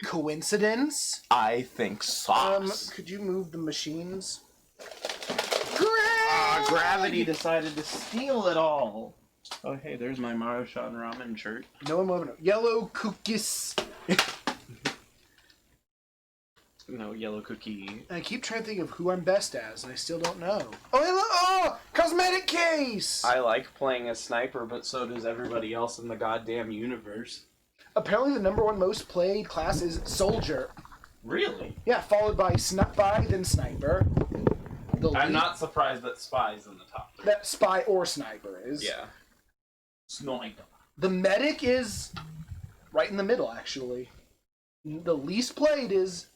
Coincidence? I think sauce. Could you move the machines? Gravity decided to steal it all. Oh, hey, there's my Marushan Ramen shirt. No one moving. Yellow cookies. No yellow cookie. I keep trying to think of who I'm best as, and I still don't know. Oh, hello! Oh, cosmetic case! I like playing a sniper, but so does everybody else in the goddamn universe. Apparently, the #1 most played class is soldier. Really? Yeah, followed by then sniper. I'm not surprised that spy's in the top 3. That spy or sniper is. Yeah. Sniper. The medic is right in the middle, actually. The least played is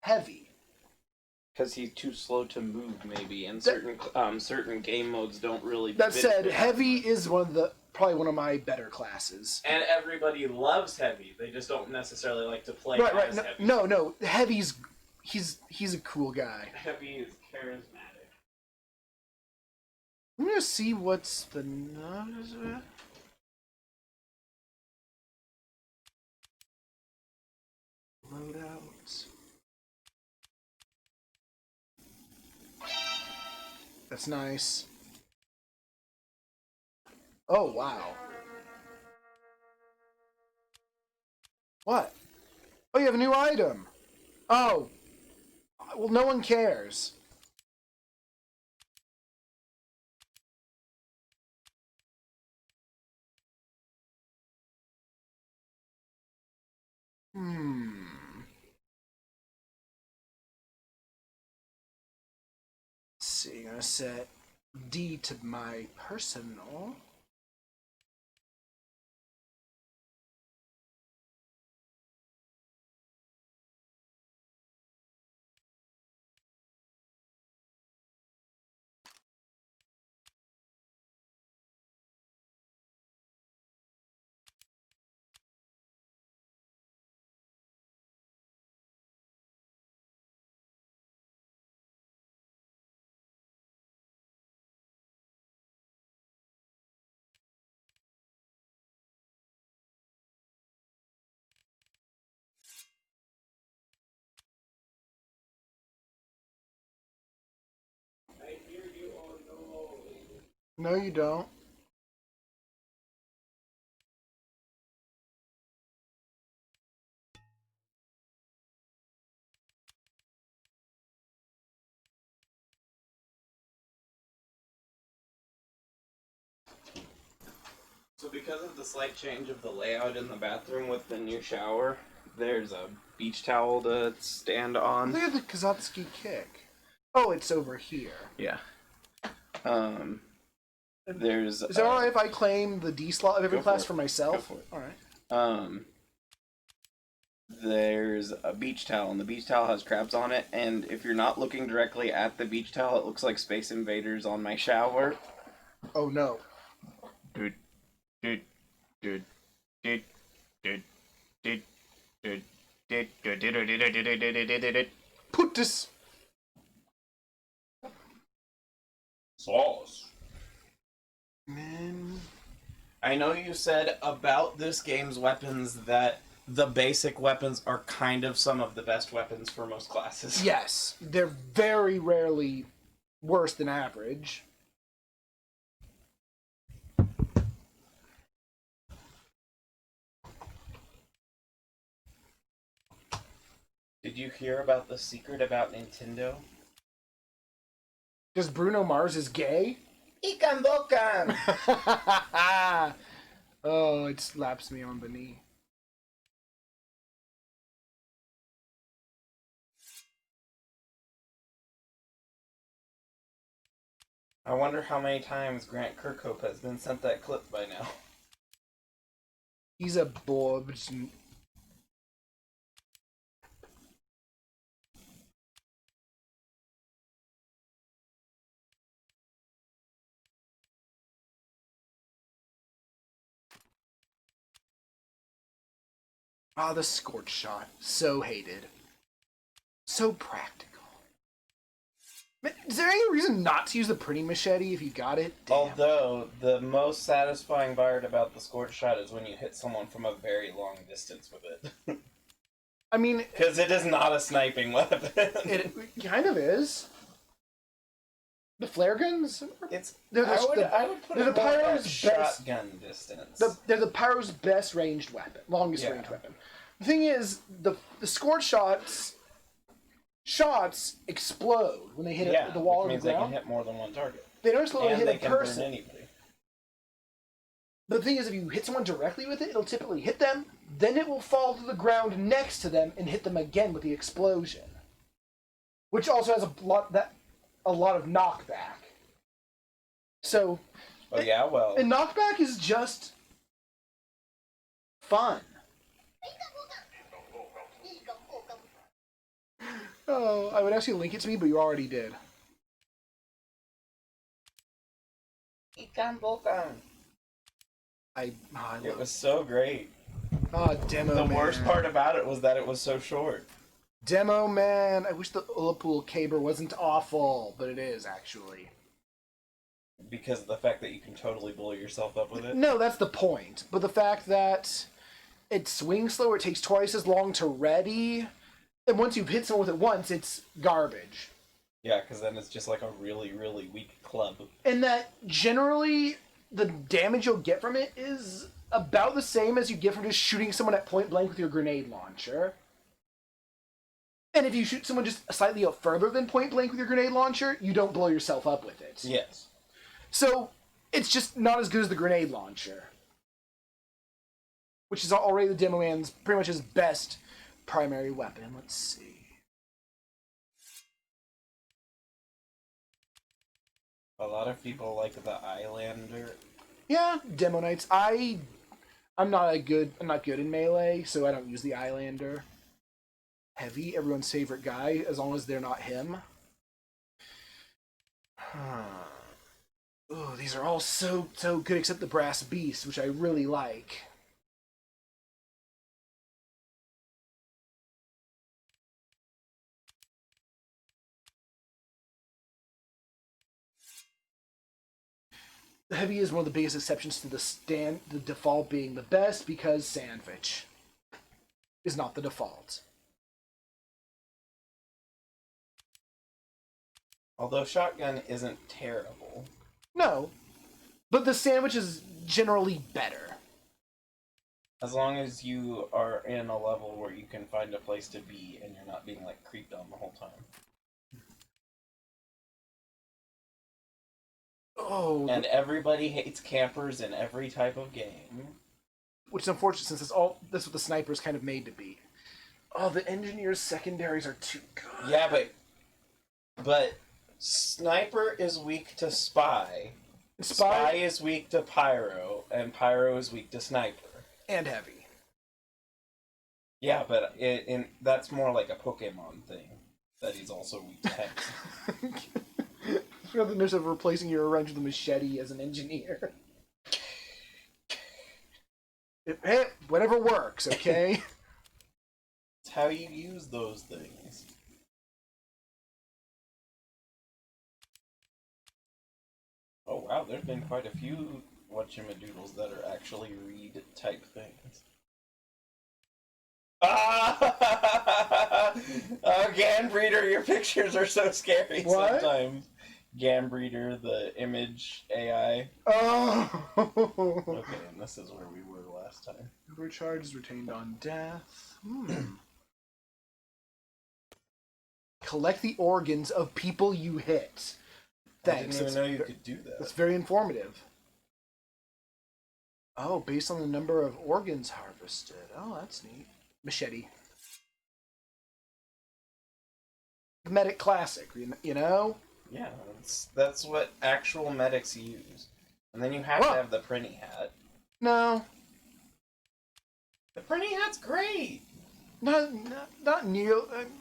heavy. Because he's too slow to move, maybe, and certain game modes don't really. That said, heavy is probably one of my better classes. And everybody loves heavy. They just don't necessarily like to play Right. as heavy. No. Heavy's he's a cool guy. Heavy is charismatic. I'm gonna see what's the loadouts. That's nice. Oh, wow. What? Oh, you have a new item. Oh. Well, no one cares. Let's see, I'm gonna set D to my personal. No, you don't. So because of the slight change of the layout in the bathroom with the new shower, there's a beach towel to stand on. Look at the Kazatsuki kick. Oh, it's over here. Yeah. There's. Is it alright if I claim the D slot of every class for myself? Go for it. Alright. There's a beach towel, and the beach towel has crabs on it, and if you're not looking directly at the beach towel, it looks like Space Invaders on my shower. Oh no. Dude. Put this. Sauce. Man. I know you said about this game's weapons that the basic weapons are kind of some of the best weapons for most classes. Yes. They're very rarely worse than average. Did you hear about the secret about Nintendo? Because Bruno Mars is gay? Ikan Bokan! Oh, it slaps me on the knee. I wonder how many times Grant Kirkhope has been sent that clip by now. He's a boy. Ah, the scorch shot. So hated. So practical. Man, is there any reason not to use the printing machete if you got it? Damn. Although, the most satisfying part about the scorch shot is when you hit someone from a very long distance with it. I mean, Because it is not a sniping weapon. it kind of is. The flare guns? It's. They're I would put they're it the more at Pyro's best- shotgun distance. They're the Pyro's best ranged weapon, longest Yeah. range weapon. The thing is, the scored shots explode when they hit the wall which or means the they can ground. hit more than one target. They don't explode when And they they hit a can burn person. anybody. But the thing is, if you hit someone directly with it, it'll typically hit them, then it will fall to the ground next to them and hit them again with the explosion, which also has a lot of knockback. So, Oh yeah, well. and knockback is just fun. Oh, I would ask you to link it to me, but you already did. I It love was so great. Demo The Man. worst part about it was that it was so short. Demo Man. I wish the Ullapool Caber wasn't awful, but it is actually. Because of the fact that you can totally blow yourself up with it. No, that's the point. But the fact that it swings slower, it takes twice as long to ready, and once you've hit someone with it once, it's garbage. Yeah, because then it's just like a really, really weak club. And that generally the damage you'll get from it is about the same as you get from just shooting someone at point blank with your grenade launcher. And if you shoot someone just slightly out further than point blank with your grenade launcher, you don't blow yourself up with it. Yes. So it's just not as good as the grenade launcher, which is already the Demo Man's pretty much his best primary weapon. Let's see. A lot of people like the Islander. Yeah, Demo Knights. I'm not good in melee, so I don't use the Islander. Heavy, everyone's favorite guy, as long as they're not him. Oh, these are all so good except the Brass Beast, which I really like. The Heavy is one of the biggest exceptions to the default being the best, because Sandwich is not the default. Although shotgun isn't terrible. No, but the Sandwich is generally better. As long as you are in a level where you can find a place to be and you're not being like creeped on the whole time. Oh, And everybody hates campers in every type of game. which is unfortunate since that's what the sniper's kind of made to be. Oh, the engineer's secondaries are too good. Yeah, but sniper is weak to spy. Spy is weak to pyro, and pyro is weak to sniper. And Heavy. Yeah, but that's more like a Pokemon thing. That he's also weak to hex. Rather than just replacing your wrench with a machete as an engineer. Hey, whatever works, okay? It's how you use those things. Oh wow, there's been quite a few whatchamadoodles that are actually read type things. Ah! Gambreeder, your pictures are so scary What? sometimes. Gambreeder, the image AI. Oh! Okay, and this is where we were last time. Overcharge is retained on death. Collect the organs of people you hit. Thanks. I didn't even know you could do that. That's very informative. Oh, based on the number of organs harvested. Oh, that's neat. Machete. Medic classic, you know? Yeah, that's what actual medics use. And then you have to have the Prinny hat. No. The Prinny hat's great! Not near.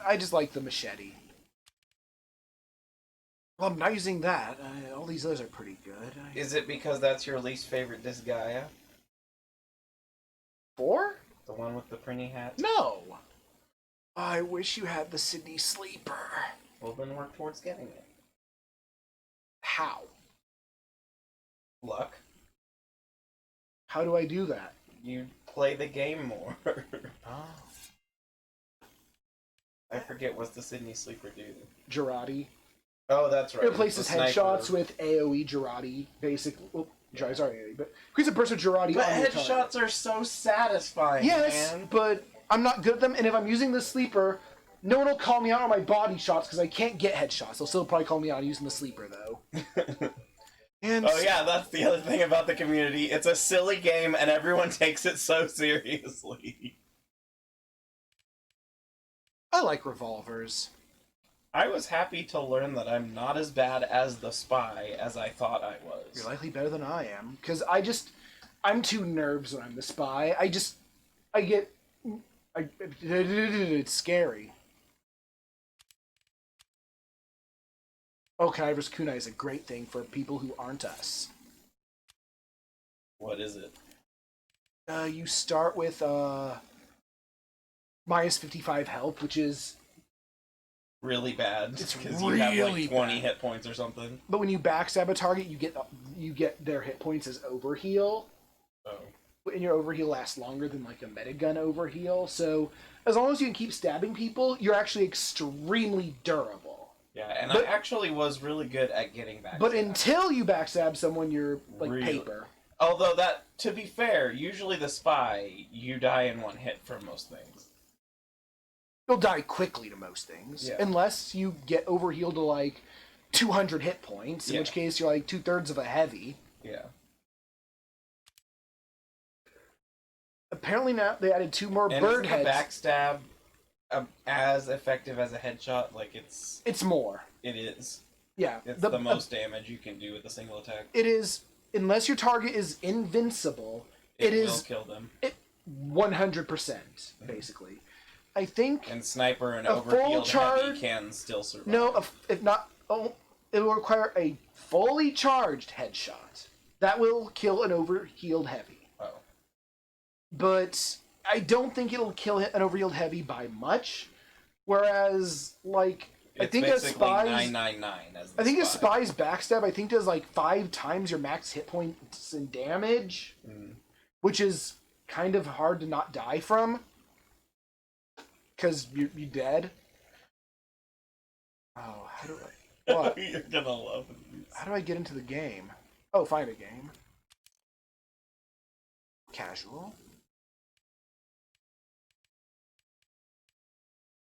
I just like the machete. Well, I'm not using that. All these others are pretty good. Is it because that's your least favorite Disgaea? 4? The one with the Prinny hat? No. I wish you had the Sydney Sleeper. Well, then work towards getting it. How? Luck. How do I do that? You play the game more. Oh. I forget what's the Sydney Sleeper do. Girardi. Oh, that's right. It replaces headshots with AoE Girardi, basically. Well, sorry, AoE, but increase a burst of Girardi But on your headshots target. are so satisfying, Yes, man. but I'm not good at them, and if I'm using the sleeper, no one will call me out on my body shots because I can't get headshots. They'll still probably call me out on using the sleeper, though. And Oh yeah, that's the other thing about the community. It's a silly game, and everyone takes it so seriously. I like revolvers. I was happy to learn that I'm not as bad as the spy as I thought I was. You're likely better than I am, because I'm too nerves when I'm the spy. It's scary. Oh, Knight vs. Kunai is a great thing for people who aren't us. What is it? You start with minus 55 health, which is Really bad. It's because you have really like 20 bad. hit points or something. But when you backstab a target, you get their hit points as overheal, Oh. and your overheal lasts longer than like a metagun overheal. So as long as you can keep stabbing people, you're actually extremely durable. Yeah, and But- I actually was really good at getting back. But until you backstab someone, you're like Really? paper. Although that, to be fair, usually the spy, you die in one hit for most things. You'll die quickly to most things, Yeah. unless you get overhealed to like 200 hit points, in Yeah. which case you're like 2/3 of a heavy. Yeah. Apparently now they added 2 more And bird isn't a heads. backstab as effective as a headshot? Like, It's more. it is. Yeah. It's the most damage you can do with a single attack. It is, unless your target is invincible, It will is kill them. 100%, basically. I think, And sniper and A full overhealed charge- heavy can still survive. no, if not, it will require a fully charged headshot. That will kill an overhealed heavy. Oh. But I don't think it'll kill an overhealed heavy by much. Whereas, like, I It's think a basically spy's 999 as the I think a spy. spy's backstab, I think, does like 5 times your max hit points and damage, which is kind of hard to not die from, because you're dead. Oh, how do I? What? You're gonna love these. How do I get into the game? Oh, find a game. Casual.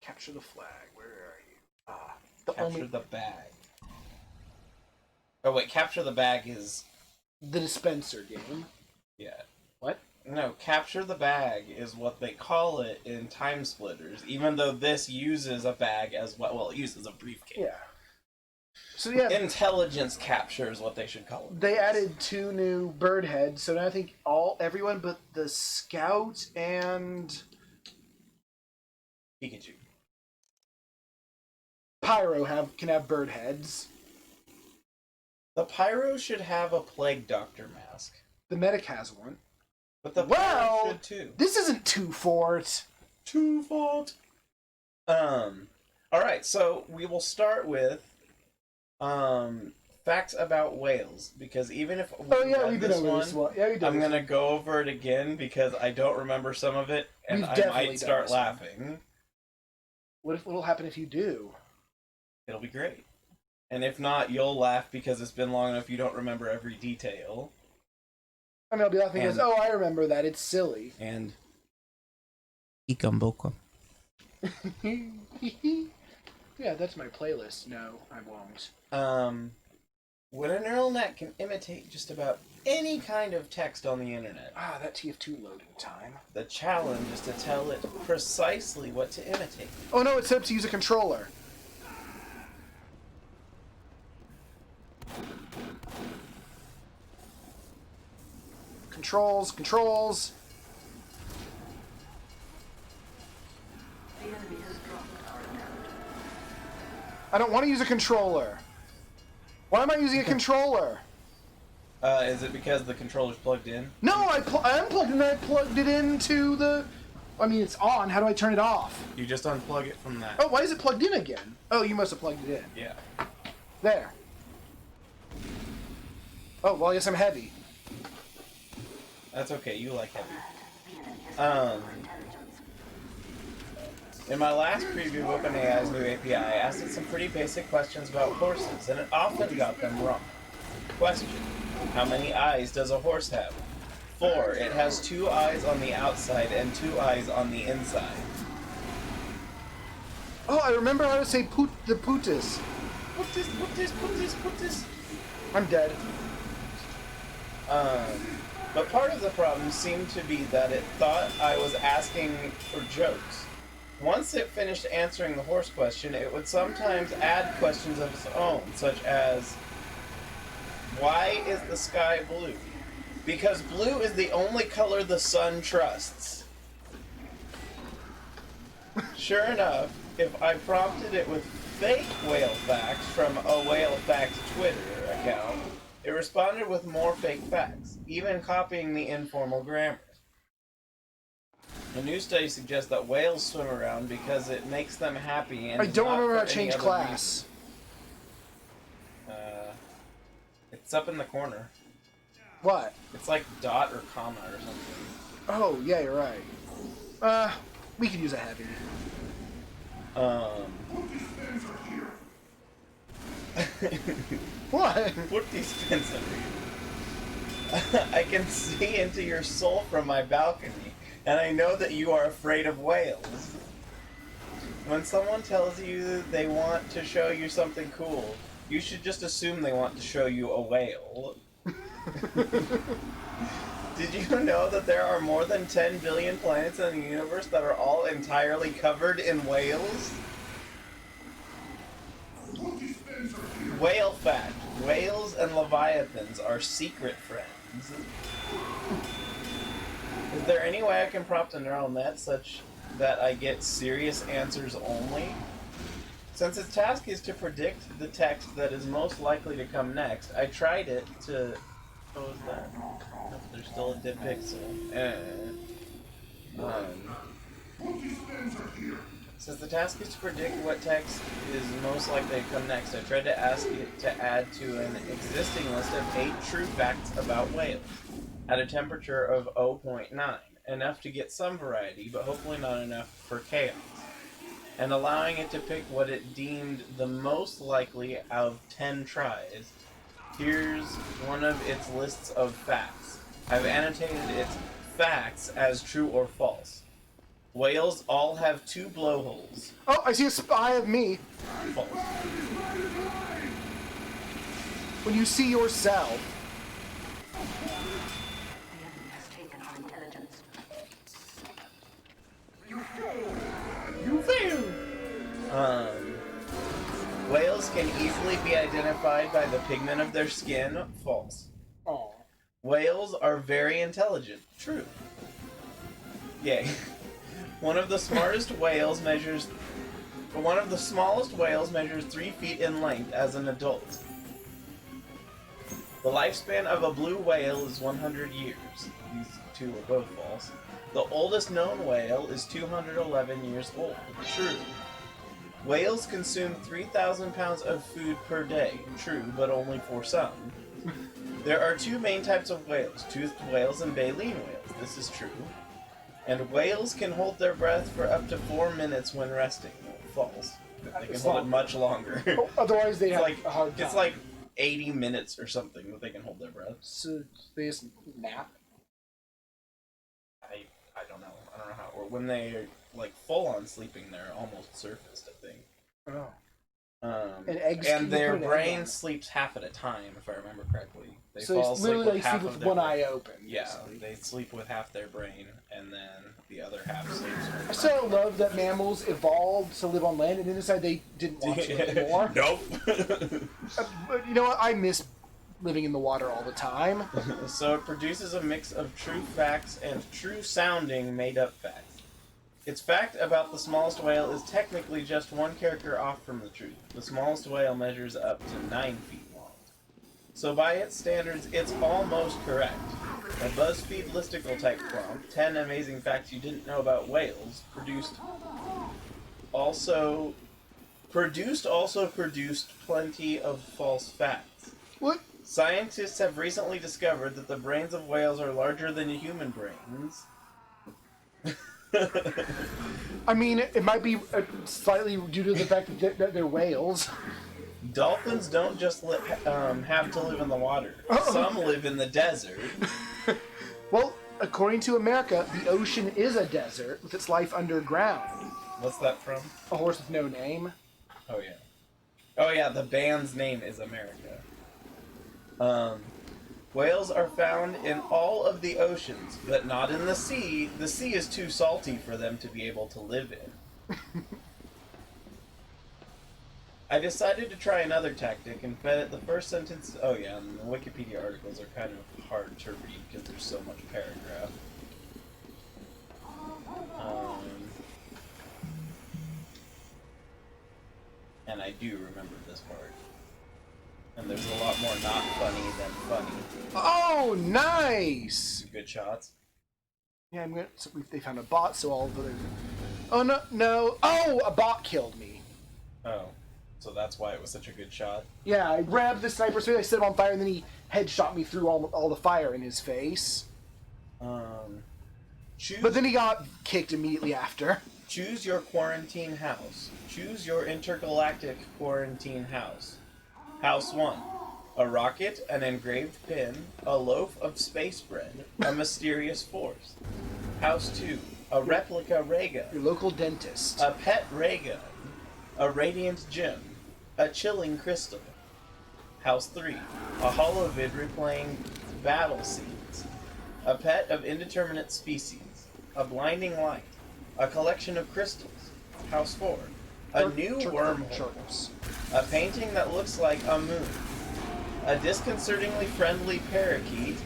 Capture the flag. Where are you? Ah, the Capture only the bag. Oh wait, capture the bag is the dispenser game. yeah. What? No, capture the bag is what they call it in Time Splitters, even though this uses a bag as well. Well, it uses a briefcase. Yeah. So yeah, Intelligence capture is what they should call it. they added 2 new bird heads, so now I think everyone but the scout and Pikachu. Pyro can have bird heads. The Pyro should have a Plague Doctor mask. The medic has one. But the Well, Pyro should too. This isn't too fort. Two fault. Alright, so we will start with facts about whales, because even if we Oh yeah, read we've been this over one, this one. Yeah, we did. I'm this gonna one. go over it again because I don't remember some of it, and We've I definitely might done start this one. laughing. What'll happen if you do? It'll be great. And if not, you'll laugh because it's been long enough you don't remember every detail. I mean, I'll be laughing because, And- oh, I remember that. It's silly. And Yeah, that's my playlist. No, I won't. when a neural net can imitate just about any kind of text on the internet, Ah, that TF2 loading time. the challenge is to tell it precisely what to imitate. Oh no, it said to use a controller. Controls. I don't want to use a controller. Why am I using a controller? Is it because the controller's plugged in? No, I unplugged it and I plugged it into the... I mean, it's on. How do I turn it off? You just unplug it from that. Oh, why is it plugged in again? Oh, you must have plugged it in. Yeah. There. Oh, well, I guess I'm heavy. That's okay, you like heavy. In my last preview of OpenAI's new API, I asked it some pretty basic questions about horses, and it often got them wrong. Question: how many eyes does a horse have? 4. It has 2 eyes on the outside and 2 eyes on the inside. Oh, I remember how to say the putis. Putis. I'm dead. But part of the problem seemed to be that it thought I was asking for jokes. Once it finished answering the horse question, it would sometimes add questions of its own, such as, why is the sky blue? Because blue is the only color the sun trusts. Sure enough, if I prompted it with fake whale facts from a whale fact Twitter account, it responded with more fake facts, even copying the informal grammar. A new study suggests that whales swim around because it makes them happy and I don't not remember how for to any change other class. reason. It's up in the corner. What? It's like dot or comma or something. Oh, yeah, you're right. We could use a heavy. What? Put dispenser. I can see into your soul from my balcony, and I know that you are afraid of whales. When someone tells you they want to show you something cool, you should just assume they want to show you a whale. Did you know that there are more than 10 billion planets in the universe that are all entirely covered in whales? Whale fact: whales and leviathans are secret friends. Is there any way I can prompt a neural net such that I get serious answers only? Since its task is to predict the text that is most likely to come next, I tried it to... What was that? Oh, there's still a dead pixel. Since the task is to predict what text is most likely to come next, I tried to ask it to add to an existing list of 8 true facts about whales, at a temperature of 0.9, enough to get some variety, but hopefully not enough for chaos, and allowing it to pick what it deemed the most likely out of 10 tries. Here's one of its lists of facts. I've annotated its facts as true or false. Whales all have 2 blowholes. Oh, I see a spy of me. False. When you see yourself. The enemy has taken our intelligence. You failed! Whales can easily be identified by the pigment of their skin. False. Oh. Whales are very intelligent. True. Yay. One of the smallest whales measures 3 feet in length as an adult. The lifespan of a blue whale is 100 years. These 2 are both false. The oldest known whale is 211 years old. True. Whales consume 3,000 pounds of food per day. True, but only for some. There are 2 main types of whales, toothed whales and baleen whales. This is true. And whales can hold their breath for up to 4 minutes when resting. False. They can hold it much longer. Otherwise, they have like, a hard time. it's like 80 minutes or something that they can hold their breath. So they just nap? I don't know. I don't know how. Or when they're like full on sleeping, they're almost surfaced, I think. Oh. And eggs. And their put an egg brain on it. sleeps half at a time, if I remember correctly. They So fall it's asleep literally with they half sleep of with their one brain. eye open. Yeah, basically. they sleep with half their brain, and then the other half sleeps. I still love that mammals evolved to live on land and then decided they didn't want to anymore. Nope. But you know what? I miss living in the water all the time. So it produces a mix of true facts and true sounding made up facts. Its fact about the smallest whale is technically just one character off from the truth. The smallest whale measures up to 9 feet long. So by its standards, it's almost correct. A BuzzFeed listicle type prompt, 10 amazing facts you didn't know about whales, produced plenty of false facts. What? Scientists have recently discovered that the brains of whales are larger than human brains. I mean, it might be slightly due to the fact that they're whales. Dolphins don't just have to live in the water. Some live in the desert. Well, according to America, the ocean is a desert with its life underground. What's that from? A horse with no name. Oh yeah. Oh yeah, the band's name is America. Whales are found in all of the oceans, but not in the sea. The sea is too salty for them to be able to live in. I decided to try another tactic and fed it the first sentence. Oh yeah, and the Wikipedia articles are kind of hard to read because there's so much paragraph. And I do remember this part. And there's a lot more not funny than funny. Oh, nice! Good shots. Yeah, I'm gonna. So they found a bot, so all of the. Oh no! No! Oh, a bot killed me. Oh, so that's why it was such a good shot. Yeah, I grabbed the sniper's face, I set him on fire, and then he headshot me through all the fire in his face. But then he got kicked immediately after. Choose your quarantine house. Choose your intergalactic quarantine house. House 1. A rocket, an engraved pin, a loaf of space bread, a mysterious force. House 2. A replica ray gun. Your local dentist. A pet ray gun. A radiant gem. A chilling crystal. House 3. A holovid replaying battle scenes. A pet of indeterminate species. A blinding light. A collection of crystals. House 4. A new wormhole. A painting that looks like a moon. A disconcertingly friendly parakeet.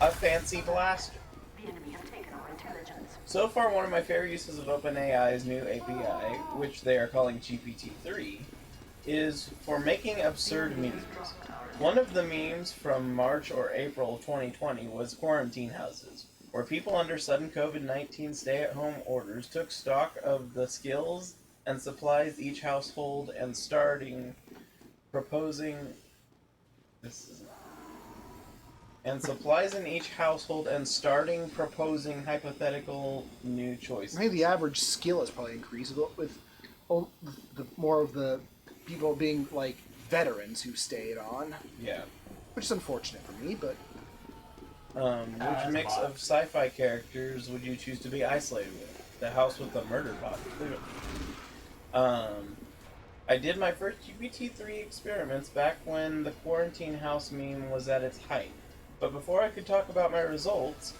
A fancy blaster. The enemy have taken our intelligence. So far, one of my favorite uses of OpenAI's new API, which they are calling GPT-3, is for making absurd memes. One of the memes from March or April 2020 was quarantine houses, where people under sudden COVID-19 stay-at-home orders took stock of the skills and supplies each household and supplies in each household and starting proposing hypothetical new choices. Maybe the average skill has probably increased with the more of the people being like veterans who stayed on. Yeah. Which is unfortunate for me, but Which mix of sci-fi characters would you choose to be isolated with? The house with the murder bot, clearly. I did my first GPT-3 experiments back when the quarantine house meme was at its height. But before I could talk about my results,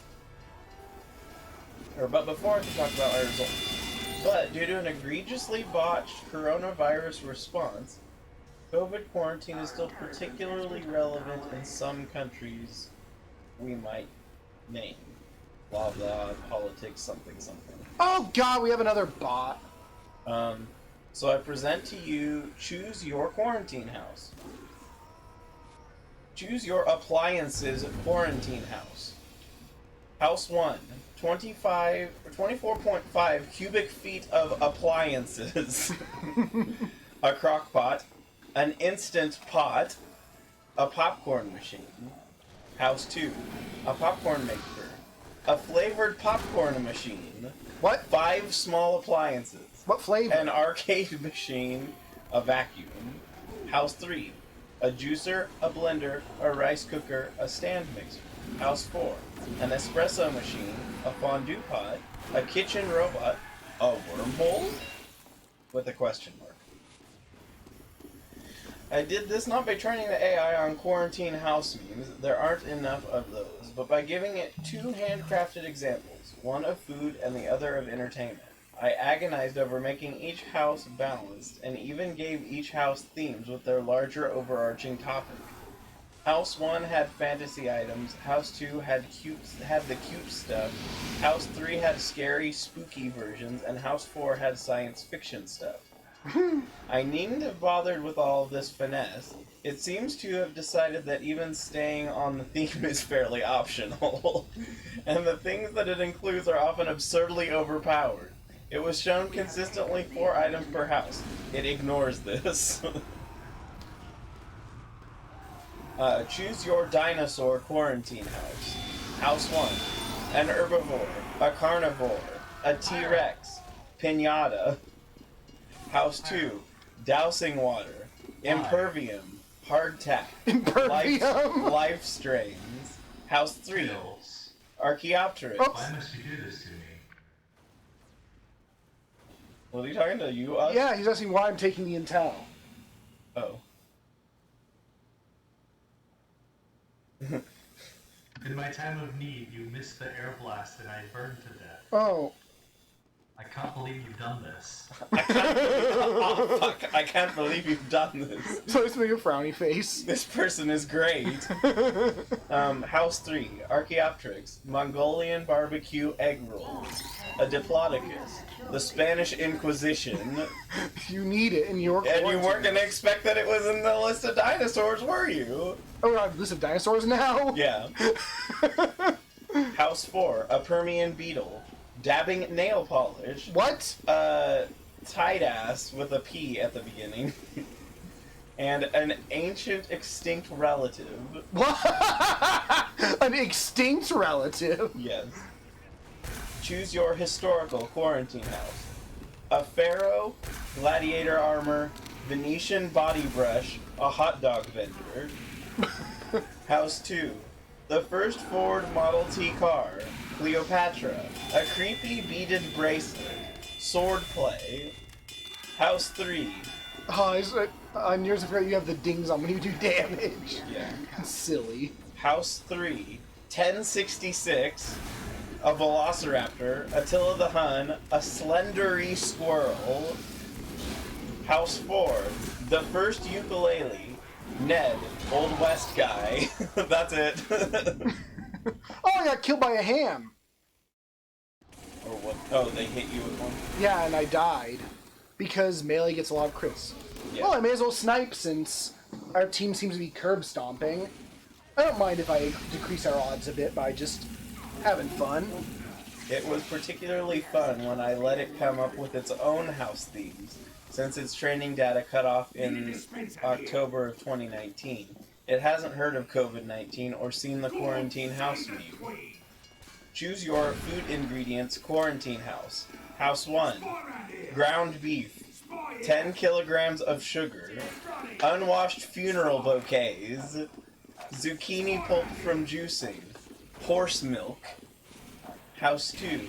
but due to an egregiously botched coronavirus response, COVID quarantine is still particularly relevant in some countries we might name. Blah blah, politics, something something. oh god, we have another bot. So I present to you, choose your quarantine house. Choose your appliances quarantine house. House 1, 24.5 cubic feet of appliances. A crock pot, an instant pot, a popcorn machine. House 2, a popcorn maker, a flavored popcorn machine. What? 5 small appliances. What flavor? An arcade machine, a vacuum. House 3, a juicer, a blender, a rice cooker, a stand mixer. House 4, an espresso machine, a fondue pot, a kitchen robot, a wormhole? With a question mark. I did this not by training the AI on quarantine house memes, there aren't enough of those, but by giving it 2 handcrafted examples, one of food and the other of entertainment. I agonized over making each house balanced, and even gave each house themes with their larger overarching topic. House 1 had fantasy items, House 2 had the cute stuff, House 3 had scary, spooky versions, and House 4 had science fiction stuff. I needn't have bothered with all of this finesse. It seems to have decided that even staying on the theme is fairly optional, and the things that it includes are often absurdly overpowered. It was shown consistently 4 items per house. It ignores this. Choose your dinosaur quarantine house. House 1. An herbivore, a carnivore, a T-Rex, Pinata. House 2, Dousing Water. Impervium, Hardtack. Impervium. Life Strains. House 3, Pills. Archaeopteryx. Oops. Why must you do this to me? What are you talking to? You, us? Yeah, he's asking why I'm taking the intel. Oh. In my time of need, you missed the air blast and I burned to death. Oh. I can't believe you've done this. Oh, fuck. I can't believe you've done this. So he's making a frowny face. This person is great. House 3, Archaeopteryx, Mongolian barbecue egg rolls, a Diplodocus, the Spanish Inquisition, You need it in your and you quarantine. weren't gonna expect that it was in the list of dinosaurs, were you? Oh, we're on a list of dinosaurs now? Yeah. House 4, a Permian beetle, dabbing nail polish, What? tight ass with a P at the beginning, and an ancient extinct relative. What? An extinct relative. Yes. Choose your historical quarantine house. A pharaoh, gladiator armor, Venetian body brush, a hot dog vendor. House 2. The first Ford Model T car, Cleopatra, a creepy beaded bracelet, swordplay. House 3. Oh, on yours, I forgot you have the dings on when you do damage. Yeah. Silly. House 3. 1066. A Velociraptor, Attila the Hun, a slendery squirrel. House 4, the first ukulele, Ned, Old West guy. That's it. Oh, I got killed by a ham. Or what? Oh, they hit you with one? Yeah, and I died. Because Melee gets a lot of crits. Yeah. Well, I may as well snipe since our team seems to be curb stomping. I don't mind if I decrease our odds a bit by just having fun. It was particularly fun when I let it come up with its own house themes, since its training data cut off in October of 2019. It hasn't heard of COVID-19 or seen the quarantine house meme. Choose your food ingredients quarantine house. House 1. Ground beef. 10 kilograms of sugar. Unwashed funeral bouquets. Zucchini pulp from juicing. Horse milk. House 2.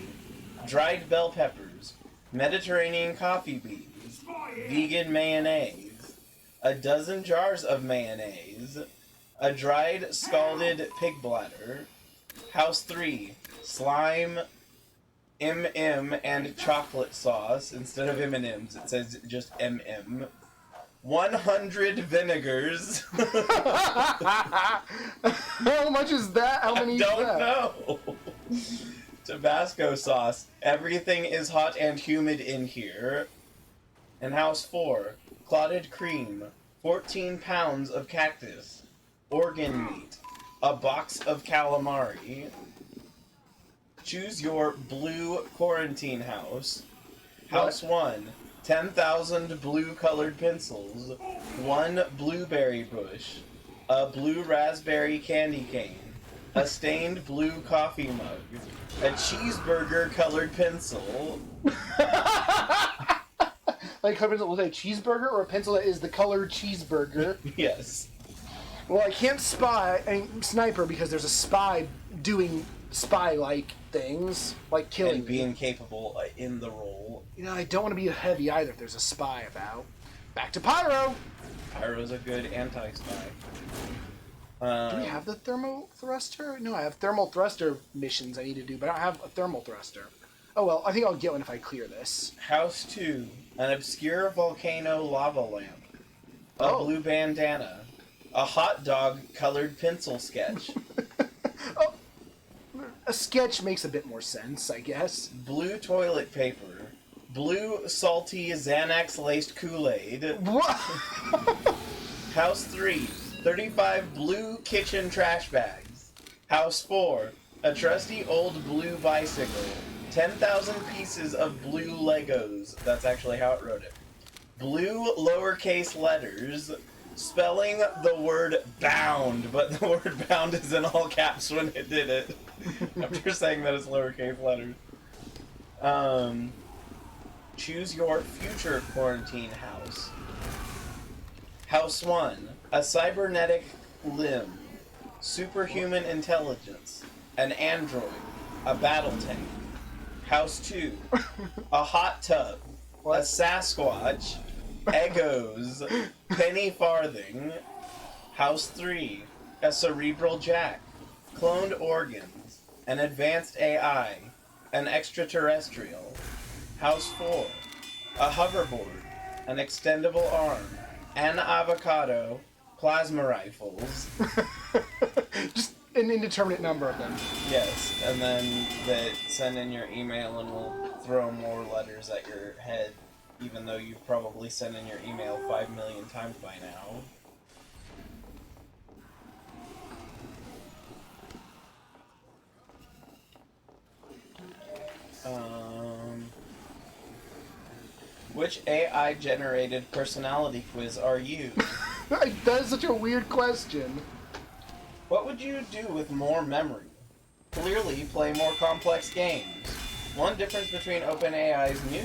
Dried bell peppers. Mediterranean coffee beans. Vegan mayonnaise. A dozen jars of mayonnaise. A dried scalded pig bladder. House 3. Slime, M&M, and chocolate sauce. Instead of M&M's, it says just M&M. 100 vinegars. How much is that? How many I is don't that? know. Tabasco sauce. Everything is hot and humid in here. And House 4. Clotted cream. 14 pounds of cactus. Organ meat. A box of calamari. Choose your blue quarantine house. House 1. 10,000 blue colored pencils. 1 blueberry bush. A blue raspberry candy cane. A stained blue coffee mug. A cheeseburger colored pencil. Like a pencil with a cheeseburger or a pencil that is the colored cheeseburger. Yes. Well, I can't sniper because there's a spy doing spy-like things, like killing And being capable in the role. You know, I don't want to be a heavy either if there's a spy about. Back to Pyro! Pyro's a good anti-spy. Do we have the thermal thruster? No, I have thermal thruster missions I need to do, but I don't have a thermal thruster. Oh well, I think I'll get one if I clear this. House 2. An obscure volcano lava lamp. A Oh. blue bandana. A hot dog colored pencil sketch. A sketch makes a bit more sense, I guess. Blue toilet paper. Blue salty Xanax laced Kool-Aid. What? House 3. 35 blue kitchen trash bags. House 4. A trusty old blue bicycle. 10,000 pieces of blue Legos. That's actually how it wrote it. Blue lowercase letters. Spelling the word bound, but the word bound is in all caps when it did it. After saying that it's lowercase letters. Choose your future quarantine house. House 1. A cybernetic limb. Superhuman intelligence. An android. A battle tank. House 2. A hot tub. What? A Sasquatch. Egos. Penny farthing. House 3. A cerebral jack. Cloned organs. An advanced AI. An extraterrestrial. House 4. A hoverboard. An extendable arm. An avocado. Plasma rifles. Just an indeterminate number of them. Yes, and then send in your email and we'll throw more letters at your head, even though you've probably sent in your email 5 million times by now. Which AI-generated personality quiz are you? That is such a weird question. What would you do with more memory? Clearly, play more complex games. One difference between OpenAI's new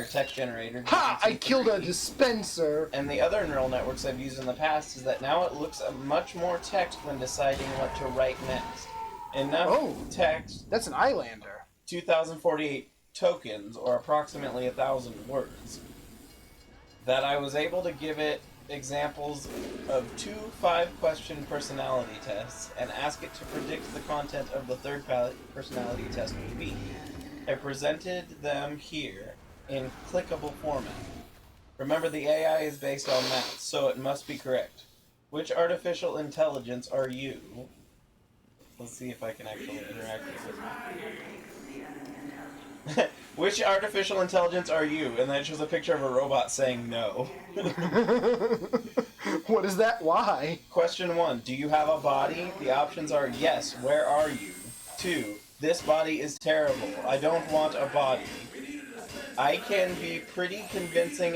text generator Ha! I killed a GPT-3 dispenser. and the other neural networks I've used in the past is that now it looks at much more text when deciding what to write next. Enough Oh. text, That's an Eyelander. 2048 tokens, or approximately 1,000 words, that I was able to give it examples of 2 5-question personality tests and ask it to predict the content of the third personality test would be. I presented them here in clickable format. Remember, the AI is based on math, so it must be correct. Which artificial intelligence are you? Let's see if I can actually interact with it. Which artificial intelligence are you? And then it shows a picture of a robot saying no. What is that? Why? Question 1. Do you have a body? The options are yes, where are you? 2. This body is terrible. I don't want a body. I can be pretty convincing